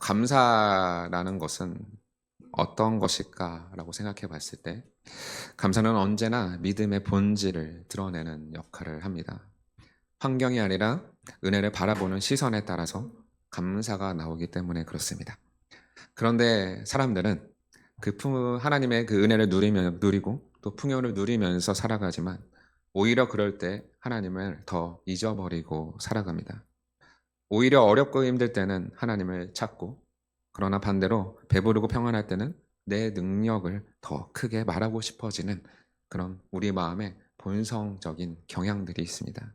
감사라는 것은 어떤 것일까라고 생각해 봤을 때 감사는 언제나 믿음의 본질을 드러내는 역할을 합니다. 환경이 아니라 은혜를 바라보는 시선에 따라서 감사가 나오기 때문에 그렇습니다. 그런데 사람들은 하나님의 그 은혜를 누리고 또 풍요를 누리면서 살아가지만 오히려 그럴 때 하나님을 더 잊어버리고 살아갑니다. 오히려 어렵고 힘들 때는 하나님을 찾고, 그러나 반대로 배부르고 평안할 때는 내 능력을 더 크게 말하고 싶어지는 그런 우리 마음의 본성적인 경향들이 있습니다.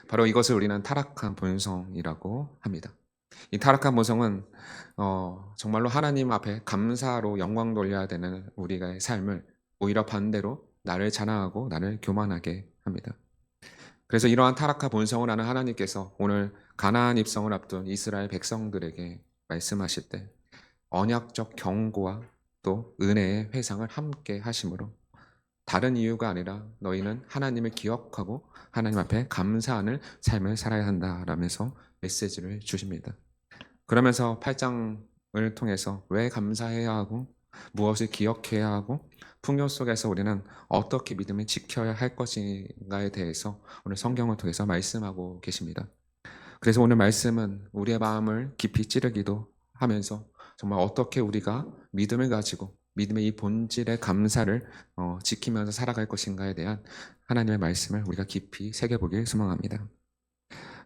바로 이것을 우리는 타락한 본성이라고 합니다. 이 타락한 본성은 정말로 하나님 앞에 감사로 영광 돌려야 되는 우리의 삶을 오히려 반대로 나를 자랑하고 나를 교만하게 합니다. 그래서 이러한 타락한 본성을 아는 하나님께서 오늘 가나안 입성을 앞둔 이스라엘 백성들에게 말씀하실 때 언약적 경고와 또 은혜의 회상을 함께 하심으로 다른 이유가 아니라 너희는 하나님을 기억하고 하나님 앞에 감사하는 삶을 살아야 한다라면서 메시지를 주십니다. 그러면서 8장을 통해서 왜 감사해야 하고 무엇을 기억해야 하고 풍요 속에서 우리는 어떻게 믿음을 지켜야 할 것인가에 대해서 오늘 성경을 통해서 말씀하고 계십니다. 그래서 오늘 말씀은 우리의 마음을 깊이 찌르기도 하면서 정말 어떻게 우리가 믿음을 가지고 믿음의 이 본질의 감사를 지키면서 살아갈 것인가에 대한 하나님의 말씀을 우리가 깊이 새겨보길 소망합니다.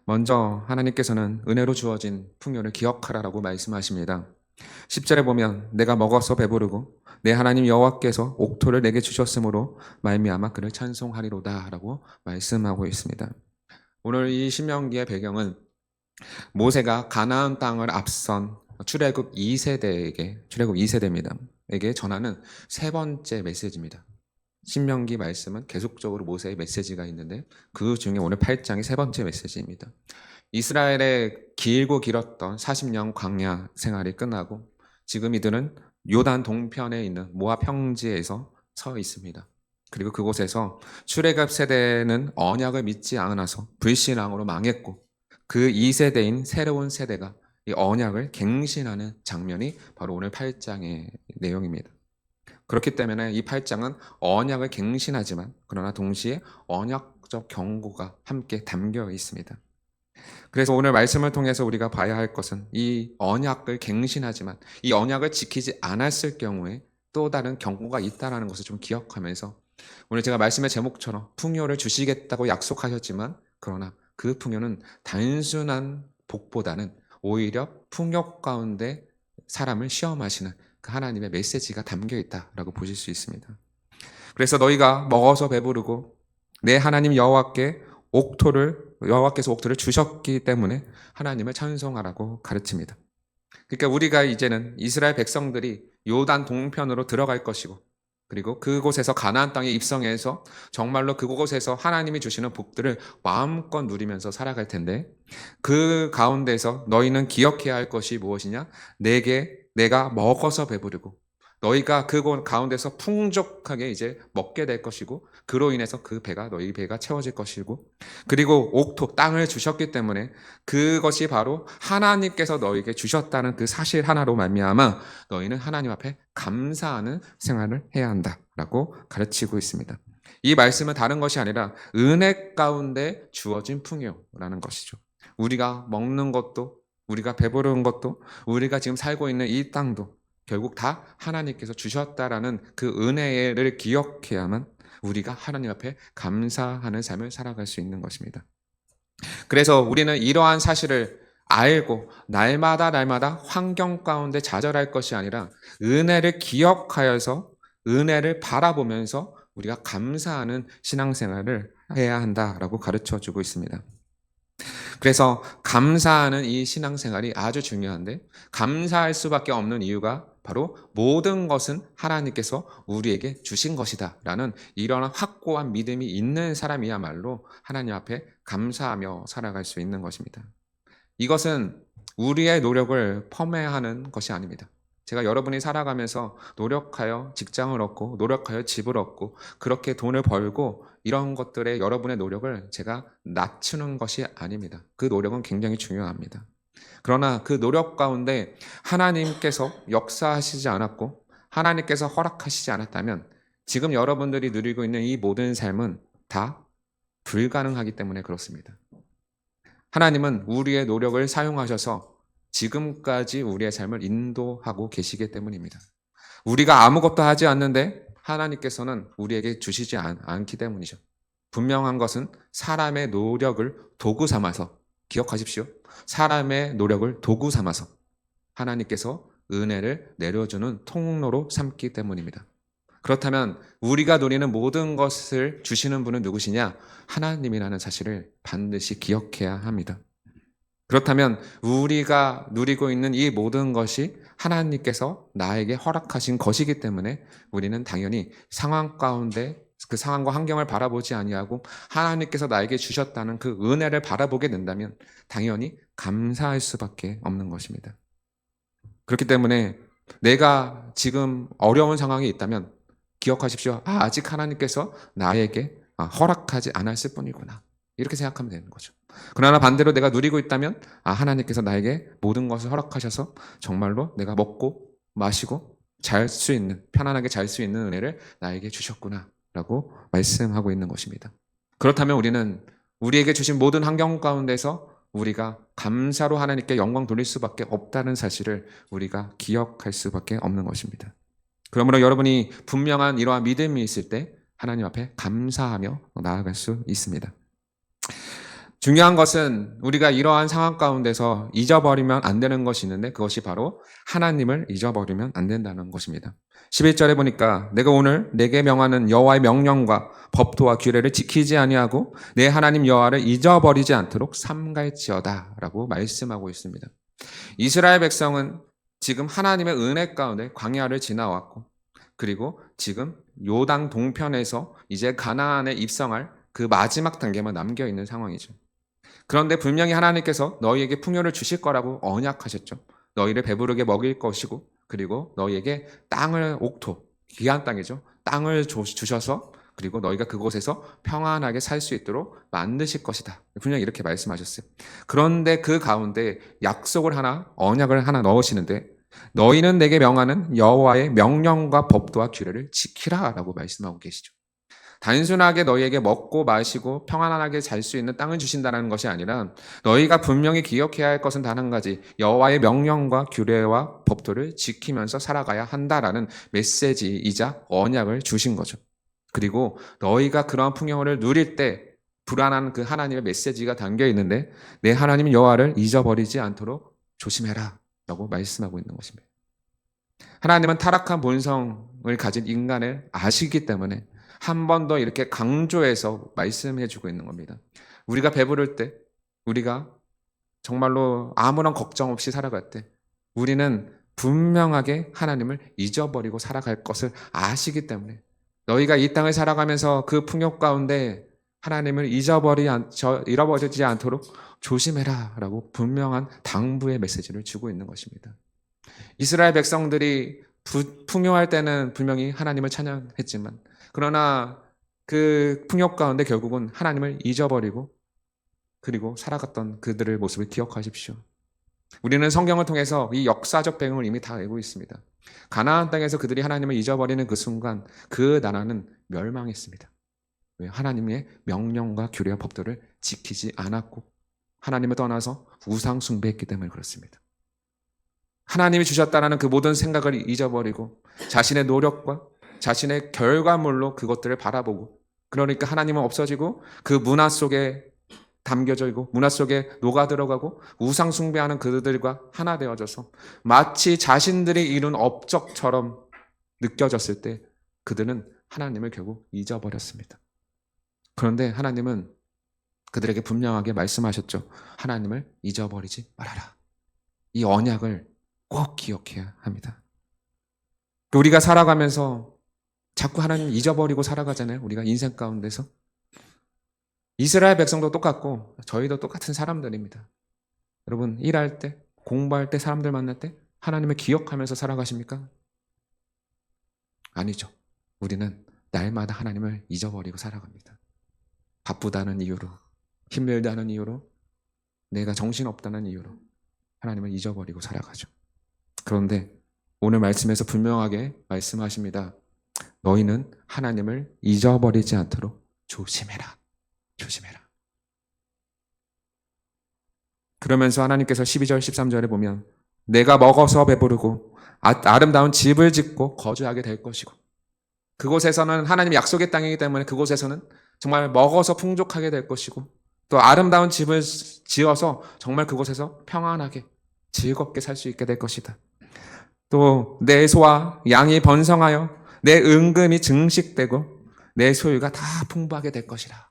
먼저 하나님께서는 은혜로 주어진 풍요를 기억하라라고 말씀하십니다. 10절에 보면 내가 먹어서 배부르고 내 하나님 여호와께서 옥토를 내게 주셨으므로 말미암아 그를 찬송하리로다라고 말씀하고 있습니다. 오늘 이 신명기의 배경은 모세가 가나안 땅을 앞선 출애굽 2세대입니다. 에게 전하는 세 번째 메시지입니다. 신명기 말씀은 계속적으로 모세의 메시지가 있는데 그 중에 오늘 8장이 세 번째 메시지입니다. 이스라엘의 길고 길었던 40년 광야 생활이 끝나고 지금 이들은 요단 동편에 있는 모압 평지에서 서 있습니다. 그리고 그곳에서 출애굽 세대는 언약을 믿지 않아서 불신앙으로 망했고 그 2세대인 새로운 세대가 이 언약을 갱신하는 장면이 바로 오늘 8장의 내용입니다. 그렇기 때문에 이 8장은 언약을 갱신하지만 그러나 동시에 언약적 경고가 함께 담겨 있습니다. 그래서 오늘 말씀을 통해서 우리가 봐야 할 것은 이 언약을 갱신하지만 이 언약을 지키지 않았을 경우에 또 다른 경고가 있다는 것을 좀 기억하면서 오늘 제가 말씀의 제목처럼 풍요를 주시겠다고 약속하셨지만 그러나 그 풍요는 단순한 복보다는 오히려 풍요 가운데 사람을 시험하시는 그 하나님의 메시지가 담겨 있다라고 보실 수 있습니다. 그래서 너희가 먹어서 배부르고 내 하나님 여호와께서 옥토를 주셨기 때문에 하나님을 찬송하라고 가르칩니다. 그러니까 우리가 이제는 이스라엘 백성들이 요단 동편으로 들어갈 것이고 그리고 그곳에서 가나안 땅에 입성해서 정말로 그곳에서 하나님이 주시는 복들을 마음껏 누리면서 살아갈 텐데 그 가운데서 너희는 기억해야 할 것이 무엇이냐? 내가 먹어서 배부르고 너희가 그곳 가운데서 풍족하게 이제 먹게 될 것이고 그로 인해서 너희 배가 채워질 것이고 그리고 옥토 땅을 주셨기 때문에 그것이 바로 하나님께서 너희에게 주셨다는 그 사실 하나로 말미암아 너희는 하나님 앞에 감사하는 생활을 해야 한다라고 가르치고 있습니다. 이 말씀은 다른 것이 아니라 은혜 가운데 주어진 풍요라는 것이죠. 우리가 먹는 것도 우리가 배부른 것도 우리가 지금 살고 있는 이 땅도 결국 다 하나님께서 주셨다라는 그 은혜를 기억해야만 우리가 하나님 앞에 감사하는 삶을 살아갈 수 있는 것입니다. 그래서 우리는 이러한 사실을 알고 날마다 환경 가운데 좌절할 것이 아니라 은혜를 기억하여서 은혜를 바라보면서 우리가 감사하는 신앙생활을 해야 한다라고 가르쳐주고 있습니다. 그래서 감사하는 이 신앙생활이 아주 중요한데 감사할 수밖에 없는 이유가 바로 모든 것은 하나님께서 우리에게 주신 것이다 라는 이런 확고한 믿음이 있는 사람이야말로 하나님 앞에 감사하며 살아갈 수 있는 것입니다. 이것은 우리의 노력을 폄훼하는 것이 아닙니다. 제가 여러분이 살아가면서 노력하여 직장을 얻고 노력하여 집을 얻고 그렇게 돈을 벌고 이런 것들의 여러분의 노력을 제가 낮추는 것이 아닙니다. 그 노력은 굉장히 중요합니다. 그러나 그 노력 가운데 하나님께서 역사하시지 않았고 하나님께서 허락하시지 않았다면 지금 여러분들이 누리고 있는 이 모든 삶은 다 불가능하기 때문에 그렇습니다. 하나님은 우리의 노력을 사용하셔서 지금까지 우리의 삶을 인도하고 계시기 때문입니다. 우리가 아무것도 하지 않는데 하나님께서는 우리에게 주시지 않기 때문이죠. 분명한 것은 사람의 노력을 도구 삼아서, 기억하십시오. 사람의 노력을 도구 삼아서 하나님께서 은혜를 내려주는 통로로 삼기 때문입니다. 그렇다면 우리가 누리는 모든 것을 주시는 분은 누구시냐? 하나님이라는 사실을 반드시 기억해야 합니다. 그렇다면 우리가 누리고 있는 이 모든 것이 하나님께서 나에게 허락하신 것이기 때문에 우리는 당연히 상황 가운데 그 상황과 환경을 바라보지 아니하고 하나님께서 나에게 주셨다는 그 은혜를 바라보게 된다면 당연히 감사할 수밖에 없는 것입니다. 그렇기 때문에 내가 지금 어려운 상황에 있다면 기억하십시오. 아직 하나님께서 나에게 허락하지 않았을 뿐이구나. 이렇게 생각하면 되는 거죠. 그러나 반대로 내가 누리고 있다면 하나님께서 나에게 모든 것을 허락하셔서 정말로 내가 먹고 마시고 잘 수 있는, 편안하게 잘 수 있는 은혜를 나에게 주셨구나 라고 말씀하고 있는 것입니다. 그렇다면 우리는 우리에게 주신 모든 환경 가운데서 우리가 감사로 하나님께 영광 돌릴 수밖에 없다는 사실을 우리가 기억할 수밖에 없는 것입니다. 그러므로 여러분이 분명한 이러한 믿음이 있을 때 하나님 앞에 감사하며 나아갈 수 있습니다. 중요한 것은 우리가 이러한 상황 가운데서 잊어버리면 안 되는 것이 있는데 그것이 바로 하나님을 잊어버리면 안 된다는 것입니다. 11절에 보니까 내가 오늘 내게 명하는 여호와의 명령과 법도와 규례를 지키지 아니하고 내 하나님 여호와를 잊어버리지 않도록 삼갈지어다 라고 말씀하고 있습니다. 이스라엘 백성은 지금 하나님의 은혜 가운데 광야를 지나왔고 그리고 지금 요단 동편에서 이제 가나안에 입성할 그 마지막 단계만 남겨 있는 상황이죠. 그런데 분명히 하나님께서 너희에게 풍요를 주실 거라고 언약하셨죠. 너희를 배부르게 먹일 것이고 그리고 너희에게 땅을 옥토, 귀한 땅이죠. 땅을 주셔서 그리고 너희가 그곳에서 평안하게 살 수 있도록 만드실 것이다. 분명히 이렇게 말씀하셨어요. 그런데 그 가운데 약속을 하나, 언약을 하나 넣으시는데 너희는 내게 명하는 여호와의 명령과 법도와 규례를 지키라라고 말씀하고 계시죠. 단순하게 너희에게 먹고 마시고 평안하게 잘 수 있는 땅을 주신다는 것이 아니라 너희가 분명히 기억해야 할 것은 단 한 가지, 여호와의 명령과 규례와 법도를 지키면서 살아가야 한다라는 메시지이자 언약을 주신 거죠. 그리고 너희가 그러한 풍요를 누릴 때 불안한 그 하나님의 메시지가 담겨 있는데 내 하나님 여호와를 잊어버리지 않도록 조심해라 라고 말씀하고 있는 것입니다. 하나님은 타락한 본성을 가진 인간을 아시기 때문에 한 번 더 이렇게 강조해서 말씀해 주고 있는 겁니다. 우리가 배부를 때, 우리가 정말로 아무런 걱정 없이 살아갈 때 우리는 분명하게 하나님을 잊어버리고 살아갈 것을 아시기 때문에 너희가 이 땅을 살아가면서 그 풍요 가운데 하나님을 잃어버리지 않도록 조심해라 라고 분명한 당부의 메시지를 주고 있는 것입니다. 이스라엘 백성들이 풍요할 때는 분명히 하나님을 찬양했지만 그러나 그 풍요 가운데 결국은 하나님을 잊어버리고 그리고 살아갔던 그들의 모습을 기억하십시오. 우리는 성경을 통해서 이 역사적 배경을 이미 다 알고 있습니다. 가나안 땅에서 그들이 하나님을 잊어버리는 그 순간 그 나라는 멸망했습니다. 왜? 하나님의 명령과 규례와 법도를 지키지 않았고 하나님을 떠나서 우상 숭배했기 때문에 그렇습니다. 하나님이 주셨다는 그 모든 생각을 잊어버리고 자신의 노력과 자신의 결과물로 그것들을 바라보고 그러니까 하나님은 없어지고 그 문화 속에 담겨져 있고 문화 속에 녹아들어가고 우상 숭배하는 그들과 하나 되어져서 마치 자신들이 이룬 업적처럼 느껴졌을 때 그들은 하나님을 결국 잊어버렸습니다. 그런데 하나님은 그들에게 분명하게 말씀하셨죠. 하나님을 잊어버리지 말아라. 이 언약을 꼭 기억해야 합니다. 우리가 살아가면서 자꾸 하나님 잊어버리고 살아가잖아요. 우리가 인생 가운데서. 이스라엘 백성도 똑같고 저희도 똑같은 사람들입니다. 여러분 일할 때, 공부할 때, 사람들 만날 때 하나님을 기억하면서 살아가십니까? 아니죠. 우리는 날마다 하나님을 잊어버리고 살아갑니다. 바쁘다는 이유로, 힘들다는 이유로, 내가 정신없다는 이유로 하나님을 잊어버리고 살아가죠. 그런데 오늘 말씀에서 분명하게 말씀하십니다. 너희는 하나님을 잊어버리지 않도록 조심해라. 조심해라. 그러면서 하나님께서 12절, 13절에 보면 내가 먹어서 배부르고 아름다운 집을 짓고 거주하게 될 것이고 그곳에서는 하나님 약속의 땅이기 때문에 그곳에서는 정말 먹어서 풍족하게 될 것이고 또 아름다운 집을 지어서 정말 그곳에서 평안하게 즐겁게 살 수 있게 될 것이다. 또 내 소와 양이 번성하여 내 은금이 증식되고 내 소유가 다 풍부하게 될 것이라.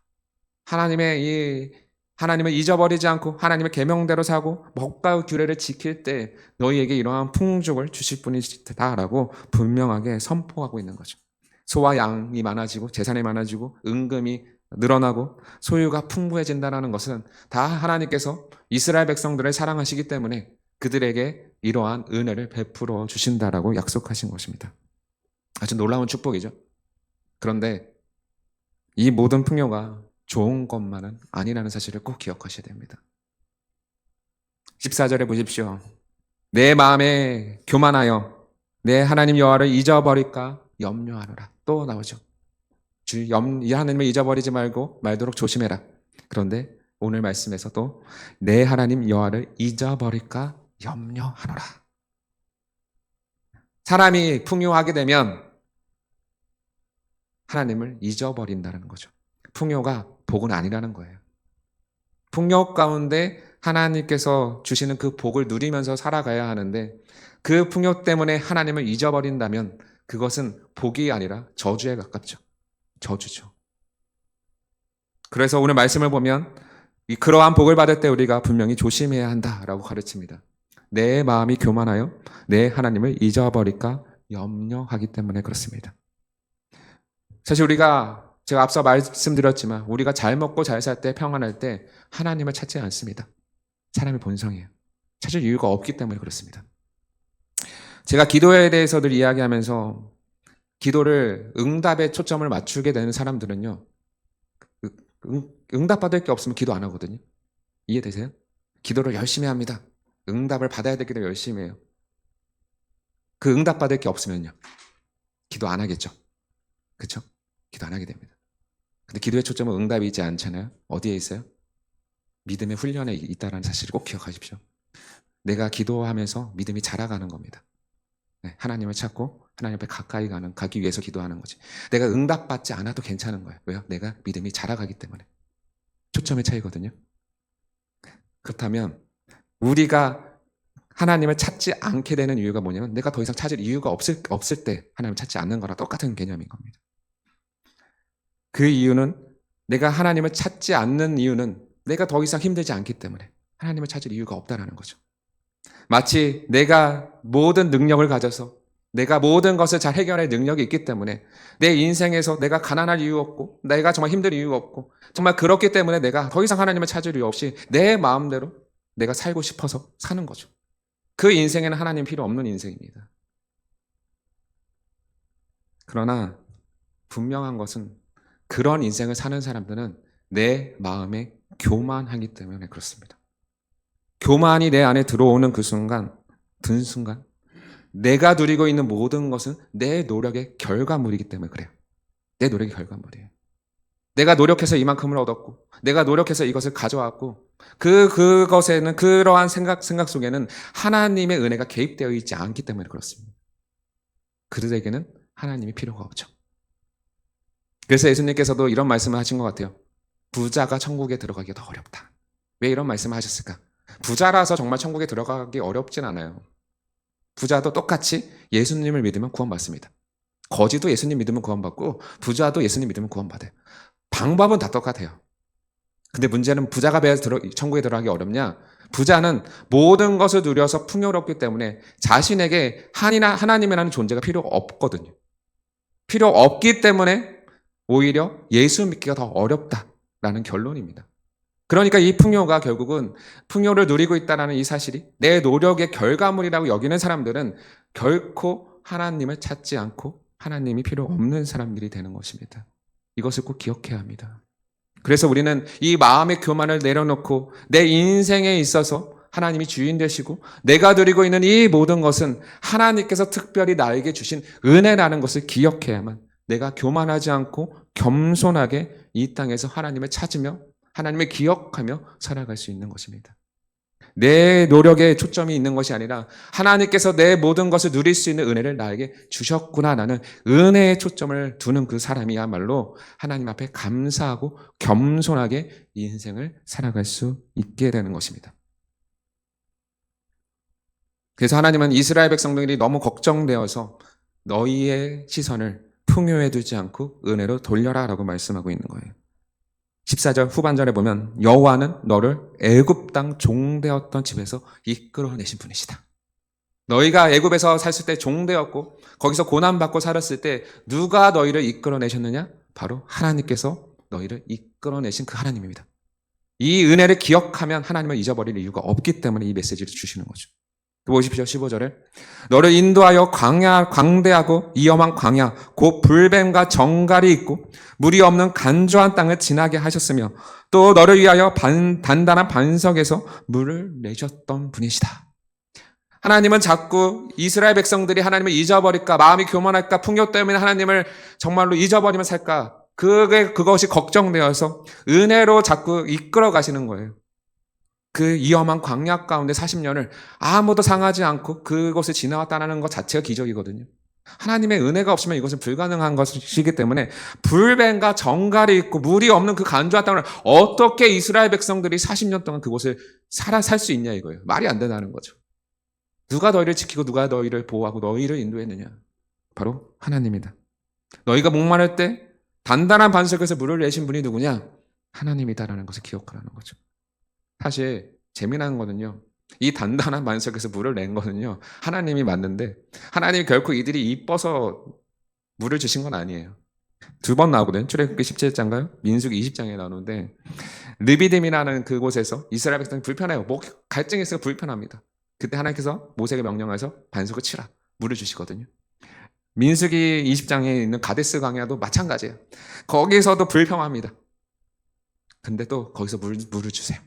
하나님을 잊어버리지 않고 하나님의 계명대로 사고 법과 규례를 지킬 때 너희에게 이러한 풍족을 주실 분이시다라고 분명하게 선포하고 있는 거죠. 소와 양이 많아지고 재산이 많아지고 은금이 늘어나고 소유가 풍부해진다는 것은 다 하나님께서 이스라엘 백성들을 사랑하시기 때문에 그들에게 이러한 은혜를 베풀어 주신다라고 약속하신 것입니다. 아주 놀라운 축복이죠. 그런데 이 모든 풍요가 좋은 것만은 아니라는 사실을 꼭 기억하셔야 됩니다. 14절에 보십시오. 내 마음에 교만하여 내 하나님 여호와를 잊어버릴까 염려하노라. 또 나오죠. 이 하나님을 잊어버리지 말도록 조심해라. 그런데 오늘 말씀에서도 내 하나님 여호와를 잊어버릴까 염려하노라. 사람이 풍요하게 되면 하나님을 잊어버린다는 거죠. 풍요가 복은 아니라는 거예요. 풍요 가운데 하나님께서 주시는 그 복을 누리면서 살아가야 하는데 그 풍요 때문에 하나님을 잊어버린다면 그것은 복이 아니라 저주에 가깝죠. 저주죠. 그래서 오늘 말씀을 보면 그러한 복을 받을 때 우리가 분명히 조심해야 한다라고 가르칩니다. 내 마음이 교만하여 내 하나님을 잊어버릴까 염려하기 때문에 그렇습니다. 사실 제가 앞서 말씀드렸지만 우리가 잘 먹고 잘 살 때 평안할 때 하나님을 찾지 않습니다. 사람의 본성이에요. 찾을 이유가 없기 때문에 그렇습니다. 제가 기도에 대해서 늘 이야기하면서 기도를 응답에 초점을 맞추게 되는 사람들은요. 응답받을 게 없으면 기도 안 하거든요. 이해되세요? 기도를 열심히 합니다. 응답을 받아야 되기를 열심히 해요. 그 응답받을 게 없으면요. 기도 안 하겠죠. 그렇죠? 기도 안 하게 됩니다. 근데 기도의 초점은 응답이 있지 않잖아요. 어디에 있어요? 믿음의 훈련에 있다는 사실을 꼭 기억하십시오. 내가 기도하면서 믿음이 자라가는 겁니다. 네, 하나님을 찾고 하나님 앞에 가기 위해서 기도하는 거지. 내가 응답받지 않아도 괜찮은 거예요. 왜요? 내가 믿음이 자라가기 때문에. 초점의 차이거든요. 그렇다면 우리가 하나님을 찾지 않게 되는 이유가 뭐냐면 내가 더 이상 찾을 이유가 없을 때 하나님을 찾지 않는 거랑 똑같은 개념인 겁니다. 그 이유는 내가 하나님을 찾지 않는 이유는 내가 더 이상 힘들지 않기 때문에 하나님을 찾을 이유가 없다라는 거죠. 마치 내가 모든 능력을 가져서 내가 모든 것을 잘 해결할 능력이 있기 때문에 내 인생에서 내가 가난할 이유 없고 내가 정말 힘들 이유 없고 정말 그렇기 때문에 내가 더 이상 하나님을 찾을 이유 없이 내 마음대로 내가 살고 싶어서 사는 거죠. 그 인생에는 하나님 필요 없는 인생입니다. 그러나 분명한 것은 그런 인생을 사는 사람들은 내 마음에 교만하기 때문에 그렇습니다. 교만이 내 안에 들어오는 든 순간 내가 누리고 있는 모든 것은 내 노력의 결과물이기 때문에 그래요. 내 노력의 결과물이에요. 내가 노력해서 이만큼을 얻었고 내가 노력해서 이것을 가져왔고 그것에는 그러한 생각 속에는 하나님의 은혜가 개입되어 있지 않기 때문에 그렇습니다. 그들에게는 하나님이 필요가 없죠. 그래서 예수님께서도 이런 말씀을 하신 것 같아요. 부자가 천국에 들어가기가 더 어렵다. 왜 이런 말씀을 하셨을까? 부자라서 정말 천국에 들어가기 어렵진 않아요. 부자도 똑같이 예수님을 믿으면 구원받습니다. 거지도 예수님 믿으면 구원받고 부자도 예수님 믿으면 구원받아요. 방법은 다 똑같아요. 근데 문제는 부자가 왜 천국에 들어가기 어렵냐? 부자는 모든 것을 누려서 풍요롭기 때문에 자신에게 하나님이라는 존재가 필요가 없거든요. 필요 없기 때문에 오히려 예수 믿기가 더 어렵다라는 결론입니다. 그러니까 이 풍요가 결국은 풍요를 누리고 있다는 이 사실이 내 노력의 결과물이라고 여기는 사람들은 결코 하나님을 찾지 않고 하나님이 필요 없는 사람들이 되는 것입니다. 이것을 꼭 기억해야 합니다. 그래서 우리는 이 마음의 교만을 내려놓고 내 인생에 있어서 하나님이 주인 되시고 내가 누리고 있는 이 모든 것은 하나님께서 특별히 나에게 주신 은혜라는 것을 기억해야만 내가 교만하지 않고 겸손하게 이 땅에서 하나님을 찾으며 하나님을 기억하며 살아갈 수 있는 것입니다. 내 노력에 초점이 있는 것이 아니라 하나님께서 내 모든 것을 누릴 수 있는 은혜를 나에게 주셨구나라는 은혜에 초점을 두는 그 사람이야말로 하나님 앞에 감사하고 겸손하게 이 인생을 살아갈 수 있게 되는 것입니다. 그래서 하나님은 이스라엘 백성들이 너무 걱정되어서 너희의 시선을 풍요에 두지 않고 은혜로 돌려라 라고 말씀하고 있는 거예요. 14절 후반절에 보면 여호와는 너를 애굽 땅 종되었던 집에서 이끌어내신 분이시다. 너희가 애굽에서 살았을 때 종되었고 거기서 고난받고 살았을 때 누가 너희를 이끌어내셨느냐? 바로 하나님께서 너희를 이끌어내신 그 하나님입니다. 이 은혜를 기억하면 하나님을 잊어버릴 이유가 없기 때문에 이 메시지를 주시는 거죠. 보십시오. 15절에 너를 인도하여 광대하고 위험한 광야 곧 불뱀과 정갈이 있고 물이 없는 간조한 땅을 지나게 하셨으며 또 너를 위하여 단단한 반석에서 물을 내셨던 분이시다. 하나님은 자꾸 이스라엘 백성들이 하나님을 잊어버릴까, 마음이 교만할까, 풍요 때문에 하나님을 정말로 잊어버리면 살까, 그것이 걱정되어서 은혜로 자꾸 이끌어 가시는 거예요. 그 위험한 광야 가운데 40년을 아무도 상하지 않고 그곳을 지나왔다는 것 자체가 기적이거든요. 하나님의 은혜가 없으면 이것은 불가능한 것이기 때문에 불뱀과 정갈이 있고 물이 없는 그 간조한 땅을 어떻게 이스라엘 백성들이 40년 동안 그곳을 살 수 있냐 이거예요. 말이 안 된다는 거죠. 누가 너희를 지키고 누가 너희를 보호하고 너희를 인도했느냐? 바로 하나님이다. 너희가 목마를 때 단단한 반석에서 물을 내신 분이 누구냐? 하나님이다라는 것을 기억하라는 거죠. 사실 재미난 거는요. 이 단단한 반석에서 물을 낸 거는요. 하나님이 맞는데 하나님이 결코 이들이 이뻐서 물을 주신 건 아니에요. 2번 나오거든요. 출애굽기 17장가요? 민수기 20장에 나오는데 르비딤이라는 그곳에서 이스라엘 백성이 불편해요. 갈증이 있으니까 불편합니다. 그때 하나님께서 모세에게 명령해서 반석을 치라. 물을 주시거든요. 민수기 20장에 있는 가데스 광야도 마찬가지예요. 거기서도 불평합니다. 근데 또 거기서 물을 주세요.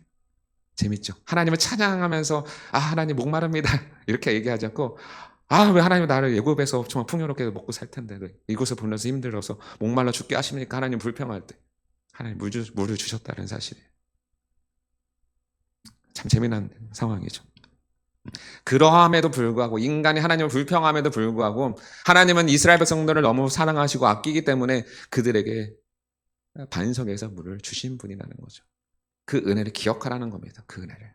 재밌죠? 하나님을 찬양하면서 하나님 목마릅니다 이렇게 얘기하지 않고 왜 하나님 나를 애굽에서 정말 풍요롭게 먹고 살 텐데 이곳을 보내서 힘들어서 목말라 죽게 하십니까? 하나님 불평할 때 하나님 물을 주셨다는 사실이에요. 참 재미난 상황이죠. 그러함에도 불구하고 인간이 하나님을 불평함에도 불구하고 하나님은 이스라엘 백성들을 너무 사랑하시고 아끼기 때문에 그들에게 반석에서 물을 주신 분이라는 거죠. 그 은혜를 기억하라는 겁니다. 그 은혜를.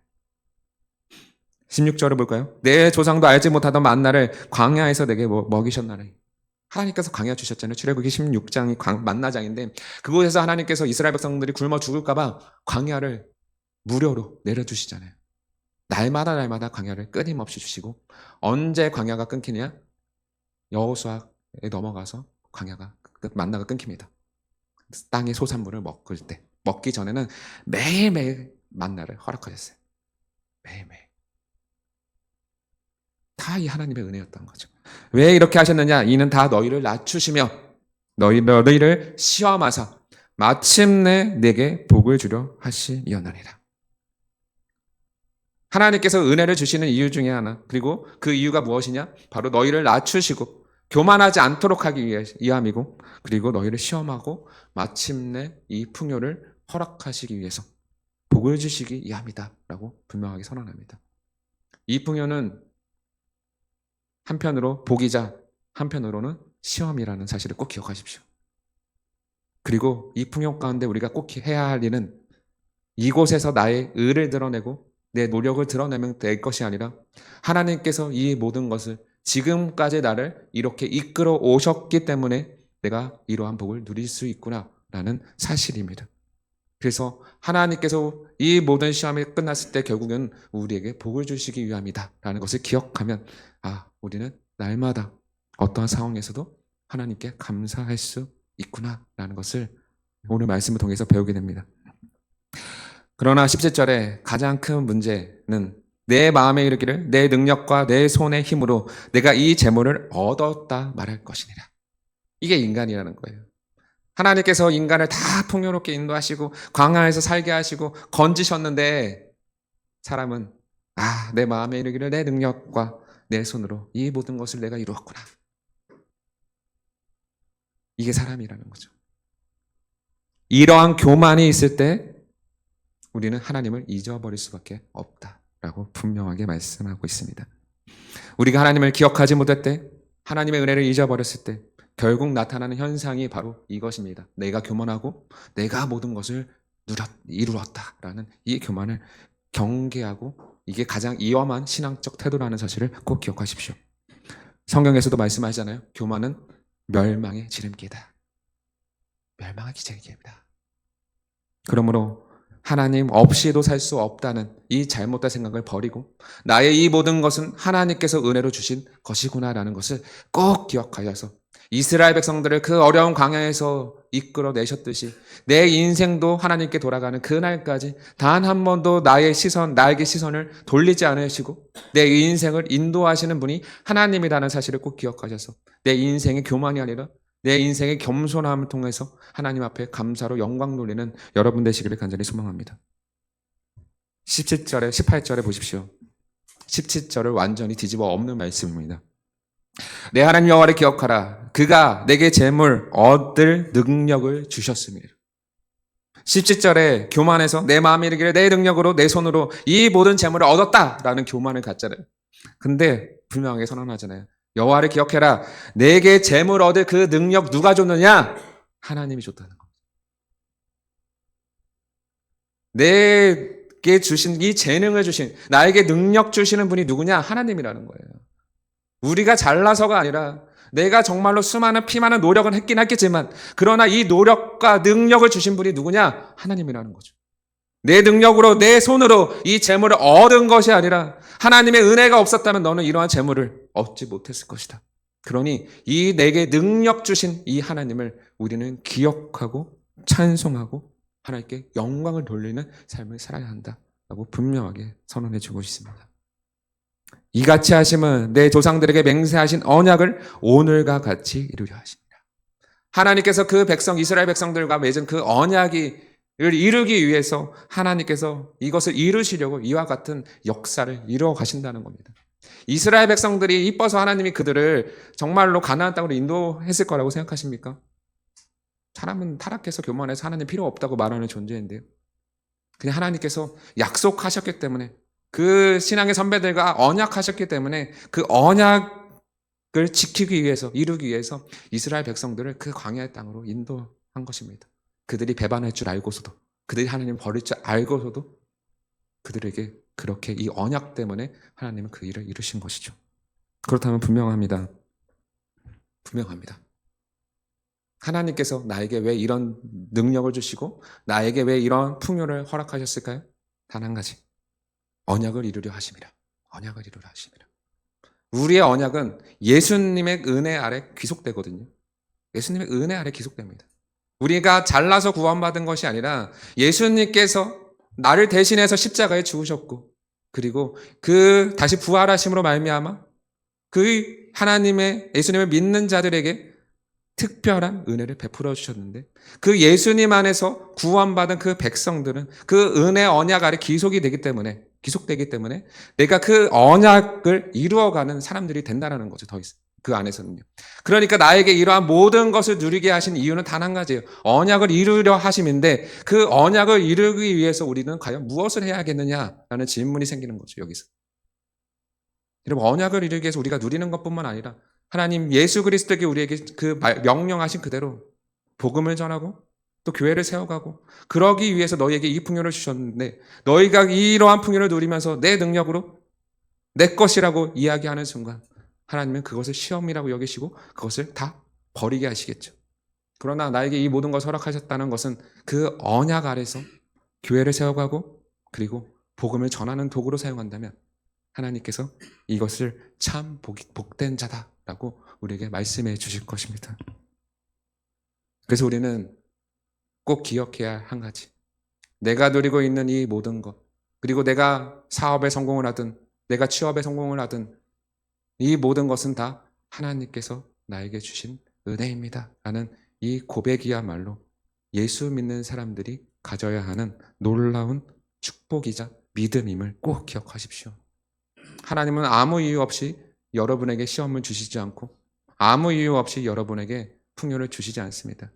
16절을 볼까요? 내 조상도 알지 못하던 만나를 광야에서 내게 먹이셨나니. 하나님께서 광야 주셨잖아요. 출애굽기 16장이 만나장인데 그곳에서 하나님께서 이스라엘 백성들이 굶어 죽을까 봐 광야를 무료로 내려주시잖아요. 날마다 광야를 끊임없이 주시고 언제 광야가 끊기냐? 여호수아에 넘어가서 만나가 끊깁니다. 땅의 소산물을 먹을 때. 먹기 전에는 매일매일 만나를 허락하셨어요. 매일매일. 다 이 하나님의 은혜였던 거죠. 왜 이렇게 하셨느냐? 이는 다 너희를 낮추시며 너희를 시험하사 마침내 내게 복을 주려 하심이었나니라. 하나님께서 은혜를 주시는 이유 중에 하나, 그리고 그 이유가 무엇이냐? 바로 너희를 낮추시고 교만하지 않도록 하기 위함이고, 그리고 너희를 시험하고 마침내 이 풍요를 허락하시기 위해서 복을 주시기 위함이다 라고 분명하게 선언합니다. 이 풍요는 한편으로 복이자 한편으로는 시험이라는 사실을 꼭 기억하십시오. 그리고 이 풍요 가운데 우리가 꼭 해야 할 일은 이곳에서 나의 의를 드러내고 내 노력을 드러내면 될 것이 아니라 하나님께서 이 모든 것을 지금까지 나를 이렇게 이끌어 오셨기 때문에 내가 이러한 복을 누릴 수 있구나라는 사실입니다. 그래서 하나님께서 이 모든 시험이 끝났을 때 결국은 우리에게 복을 주시기 위함이다라는 것을 기억하면 우리는 날마다 어떠한 상황에서도 하나님께 감사할 수 있구나라는 것을 오늘 말씀을 통해서 배우게 됩니다. 그러나 17절에 가장 큰 문제는 내 마음에 이르기를 내 능력과 내 손의 힘으로 내가 이 재물을 얻었다 말할 것이니라. 이게 인간이라는 거예요. 하나님께서 인간을 다 풍요롭게 인도하시고 광야에서 살게 하시고 건지셨는데 사람은 아, 내 마음에 이르기를 내 능력과 내 손으로 이 모든 것을 내가 이루었구나. 이게 사람이라는 거죠. 이러한 교만이 있을 때 우리는 하나님을 잊어버릴 수밖에 없다라고 분명하게 말씀하고 있습니다. 우리가 하나님을 기억하지 못할 때, 하나님의 은혜를 잊어버렸을 때 결국 나타나는 현상이 바로 이것입니다. 내가 교만하고 내가 모든 것을 이루었다라는 이 교만을 경계하고, 이게 가장 위험한 신앙적 태도라는 사실을 꼭 기억하십시오. 성경에서도 말씀하잖아요. 교만은 멸망의 지름길이다. 멸망의 지름길입니다. 그러므로 하나님 없이도 살 수 없다는 이 잘못된 생각을 버리고 나의 이 모든 것은 하나님께서 은혜로 주신 것이구나라는 것을 꼭 기억하셔서 이스라엘 백성들을 그 어려운 광야에서 이끌어내셨듯이 내 인생도 하나님께 돌아가는 그날까지 단 한 번도 나에게 시선을 돌리지 않으시고 내 인생을 인도하시는 분이 하나님이라는 사실을 꼭 기억하셔서 내 인생의 교만이 아니라 내 인생의 겸손함을 통해서 하나님 앞에 감사로 영광 돌리는 여러분 되시기를 간절히 소망합니다. 17절에 18절에 보십시오. 17절을 완전히 뒤집어 엎는 말씀입니다. 내 하나님 여호와를 기억하라. 그가 내게 재물 얻을 능력을 주셨습니다. 17절에 교만해서 내 마음에 이르기를 내 능력으로 내 손으로 이 모든 재물을 얻었다라는 교만을 갖잖아요. 근데 분명하게 선언하잖아요. 여호와를 기억해라. 내게 재물 얻을 그 능력 누가 줬느냐? 하나님이 줬다는 겁니다. 내게 주신 이 재능을 주신, 나에게 능력 주시는 분이 누구냐? 하나님이라는 거예요. 우리가 잘나서가 아니라 내가 정말로 수많은 피 많은 노력은 했긴 했겠지만 그러나 이 노력과 능력을 주신 분이 누구냐? 하나님이라는 거죠. 내 능력으로 내 손으로 이 재물을 얻은 것이 아니라 하나님의 은혜가 없었다면 너는 이러한 재물을 얻지 못했을 것이다. 그러니 이 내게 능력 주신 이 하나님을 우리는 기억하고 찬송하고 하나님께 영광을 돌리는 삶을 살아야 한다라고 분명하게 선언해 주고 있습니다. 이같이 하심은 내 조상들에게 맹세하신 언약을 오늘과 같이 이루려 하십니다. 하나님께서 그 백성 이스라엘 백성들과 맺은 그 언약을 이루기 위해서 하나님께서 이것을 이루시려고 이와 같은 역사를 이루어 가신다는 겁니다. 이스라엘 백성들이 이뻐서 하나님이 그들을 정말로 가나안 땅으로 인도했을 거라고 생각하십니까? 사람은 타락해서 교만해서 하나님 필요 없다고 말하는 존재인데요. 그냥 하나님께서 약속하셨기 때문에 그 신앙의 선배들과 언약하셨기 때문에 그 언약을 지키기 위해서, 이루기 위해서 이스라엘 백성들을 그 광야의 땅으로 인도한 것입니다. 그들이 배반할 줄 알고서도, 그들이 하나님을 버릴 줄 알고서도 그들에게 그렇게 이 언약 때문에 하나님은 그 일을 이루신 것이죠. 그렇다면 분명합니다. 하나님께서 나에게 왜 이런 능력을 주시고 나에게 왜 이런 풍요를 허락하셨을까요? 단 한 가지. 언약을 이루려 하심이라. 언약을 이루려 하심이라. 우리의 언약은 예수님의 은혜 아래 귀속되거든요. 예수님의 은혜 아래 귀속됩니다. 우리가 잘나서 구원받은 것이 아니라 예수님께서 나를 대신해서 십자가에 죽으셨고 그리고 그 다시 부활하심으로 말미암아 그 하나님의 예수님을 믿는 자들에게 특별한 은혜를 베풀어 주셨는데 그 예수님 안에서 구원받은 그 백성들은 그 은혜 언약 아래 귀속되기 때문에 내가 그 언약을 이루어가는 사람들이 된다는 거죠. 더 이상 그 안에서는요. 그러니까 나에게 이러한 모든 것을 누리게 하신 이유는 단 한 가지예요. 언약을 이루려 하심인데 그 언약을 이루기 위해서 우리는 과연 무엇을 해야 하겠느냐라는 질문이 생기는 거죠. 여기서. 여러분, 언약을 이루기 위해서 우리가 누리는 것뿐만 아니라 하나님 예수 그리스도께 우리에게 그 명령하신 그대로 복음을 전하고 또 교회를 세워가고 그러기 위해서 너희에게 이 풍요를 주셨는데 너희가 이러한 풍요를 누리면서 내 능력으로 내 것이라고 이야기하는 순간 하나님은 그것을 시험이라고 여기시고 그것을 다 버리게 하시겠죠. 그러나 나에게 이 모든 것을 허락하셨다는 것은 그 언약 아래서 교회를 세워가고 그리고 복음을 전하는 도구로 사용한다면 하나님께서 이것을 참 복된 자다라고 우리에게 말씀해 주실 것입니다. 그래서 우리는 꼭 기억해야 할 한 가지. 내가 누리고 있는 이 모든 것, 그리고 내가 사업에 성공을 하든 내가 취업에 성공을 하든 이 모든 것은 다 하나님께서 나에게 주신 은혜입니다. 라는 이 고백이야말로 예수 믿는 사람들이 가져야 하는 놀라운 축복이자 믿음임을 꼭 기억하십시오. 하나님은 아무 이유 없이 여러분에게 시험을 주시지 않고 아무 이유 없이 여러분에게 풍요를 주시지 않습니다.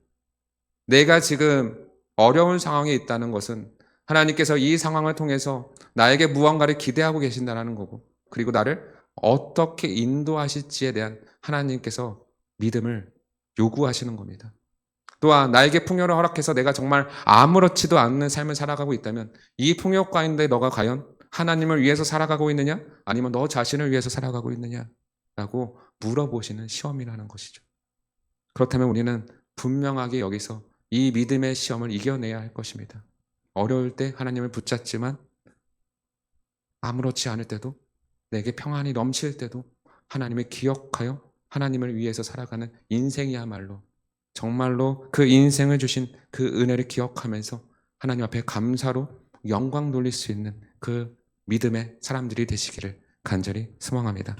내가 지금 어려운 상황에 있다는 것은 하나님께서 이 상황을 통해서 나에게 무언가를 기대하고 계신다는 거고, 그리고 나를 어떻게 인도하실지에 대한 하나님께서 믿음을 요구하시는 겁니다. 또한 나에게 풍요를 허락해서 내가 정말 아무렇지도 않은 삶을 살아가고 있다면 이 풍요 가운데 너가 과연 하나님을 위해서 살아가고 있느냐? 아니면 너 자신을 위해서 살아가고 있느냐? 라고 물어보시는 시험이라는 것이죠. 그렇다면 우리는 분명하게 여기서 이 믿음의 시험을 이겨내야 할 것입니다. 어려울 때 하나님을 붙잡지만 아무렇지 않을 때도, 내게 평안이 넘칠 때도 하나님을 기억하여 하나님을 위해서 살아가는 인생이야말로 정말로 그 인생을 주신 그 은혜를 기억하면서 하나님 앞에 감사로 영광 돌릴 수 있는 그 믿음의 사람들이 되시기를 간절히 소망합니다.